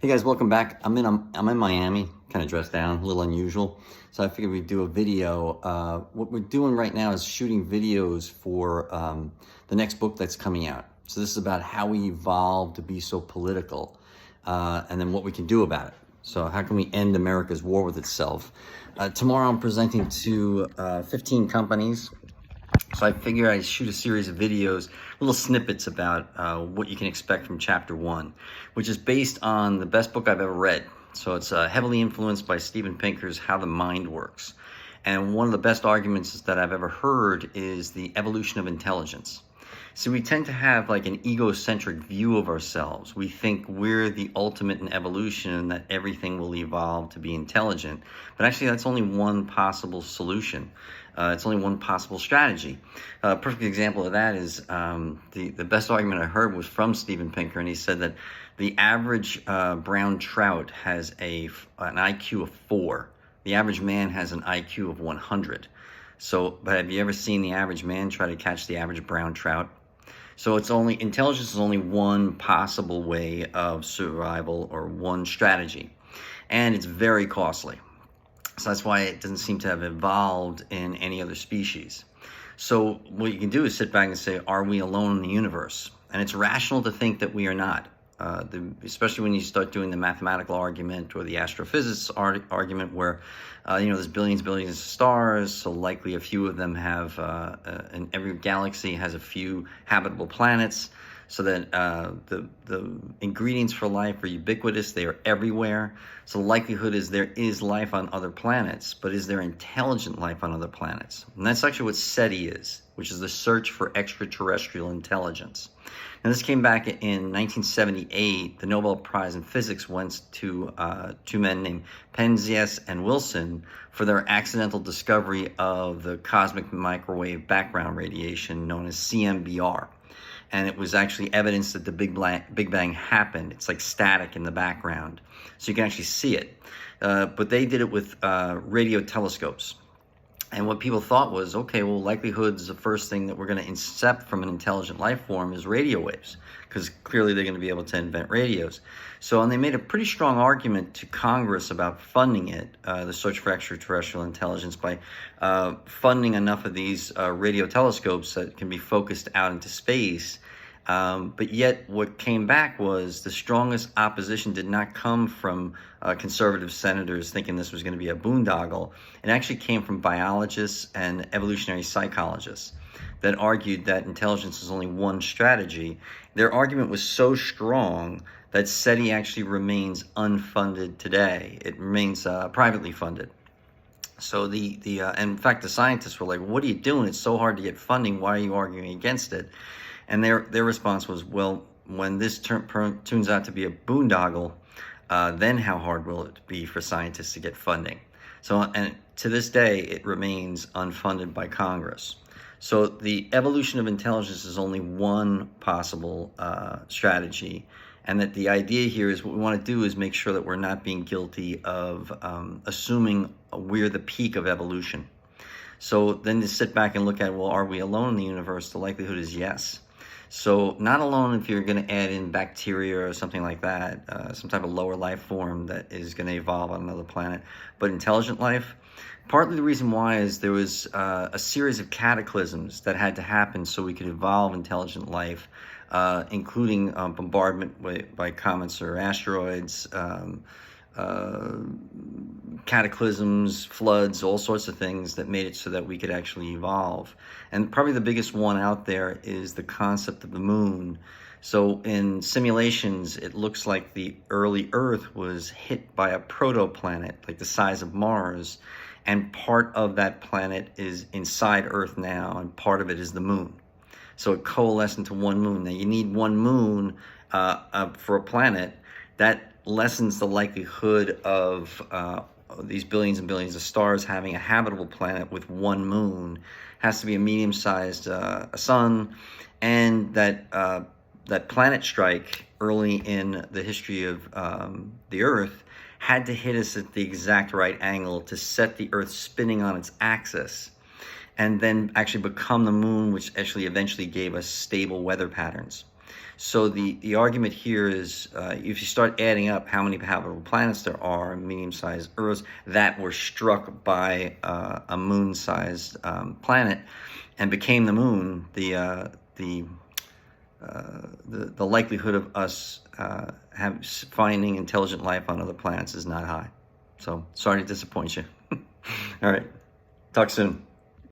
Hey guys, welcome back. I'm in Miami, kind of dressed down, a little unusual. So I figured we'd do a video. What we're doing right now is shooting videos for the next book that's coming out. So this is about how we evolved to be so political, and then what we can do about it. So how can we end America's war with itself? Tomorrow I'm presenting to 15 companies. So I figured I'd shoot a series of videos, little snippets about what you can expect from chapter 1, which is based on the best book I've ever read. So it's heavily influenced by Steven Pinker's How the Mind Works. And one of the best arguments that I've ever heard is the evolution of intelligence. So we tend to have like an egocentric view of ourselves. We think we're the ultimate in evolution and that everything will evolve to be intelligent. But actually that's only one possible solution. It's only one possible strategy. A perfect example of that is the best argument I heard was from Steven Pinker, and he said that the average brown trout has an IQ of 4. The average man has an IQ of 100. So, but have you ever seen the average man try to catch the average brown trout? So intelligence is only one possible way of survival or one strategy, and it's very costly. So that's why it doesn't seem to have evolved in any other species. So what you can do is sit back and say, are we alone in the universe? And it's rational to think that we are not. Especially when you start doing the mathematical argument or the astrophysics argument where, there's billions of stars, so likely a few of them have, and every galaxy has a few habitable planets, so that the ingredients for life are ubiquitous, they are everywhere. So the likelihood is there is life on other planets, but is there intelligent life on other planets? And that's actually what SETI is, which is the search for extraterrestrial intelligence. And this came back in 1978. The Nobel Prize in Physics went to two men named Penzias and Wilson for their accidental discovery of the cosmic microwave background radiation known as CMBR. And it was actually evidence that the Big Bang happened. It's like static in the background, so you can actually see it. But they did it with radio telescopes. And what people thought was, okay, well, likelihood is the first thing that we're going to incept from an intelligent life form is radio waves, because clearly they're going to be able to invent radios. So, and they made a pretty strong argument to Congress about funding it, the search for extraterrestrial intelligence, by funding enough of these radio telescopes that can be focused out into space. But yet what came back was the strongest opposition did not come from conservative senators thinking this was going to be a boondoggle. It actually came from biologists and evolutionary psychologists that argued that intelligence is only one strategy. Their argument was so strong that SETI actually remains unfunded today. It remains privately funded. So and in fact, the scientists were like, what are you doing? It's so hard to get funding. Why are you arguing against it? And their response was, well, when this turns out to be a boondoggle, then how hard will it be for scientists to get funding? So, and to this day, it remains unfunded by Congress. So the evolution of intelligence is only one possible strategy. And that the idea here is what we want to do is make sure that we're not being guilty of assuming we're the peak of evolution. So then to sit back and look at, well, are we alone in the universe? The likelihood is yes. So not alone if you're going to add in bacteria or something like that, some type of lower life form that is going to evolve on another planet, but intelligent life. Partly the reason why is there was a series of cataclysms that had to happen so we could evolve intelligent life, including bombardment by comets or asteroids, cataclysms, floods, all sorts of things that made it so that we could actually evolve. And probably the biggest one out there is the concept of the moon. So in simulations, it looks like the early Earth was hit by a protoplanet, like the size of Mars, and part of that planet is inside Earth now, and part of it is the moon. So it coalesced into one moon. Now you need one moon for a planet. That lessens the likelihood of these billions and billions of stars having a habitable planet with one moon. Has to be a medium-sized sun, and that planet strike early in the history of the Earth had to hit us at the exact right angle to set the Earth spinning on its axis, and then actually become the moon, which actually eventually gave us stable weather patterns. So the argument here is if you start adding up how many habitable planets there are, medium-sized Earths, that were struck by a moon-sized planet and became the moon, the likelihood of us finding intelligent life on other planets is not high. So sorry to disappoint you. All right, talk soon.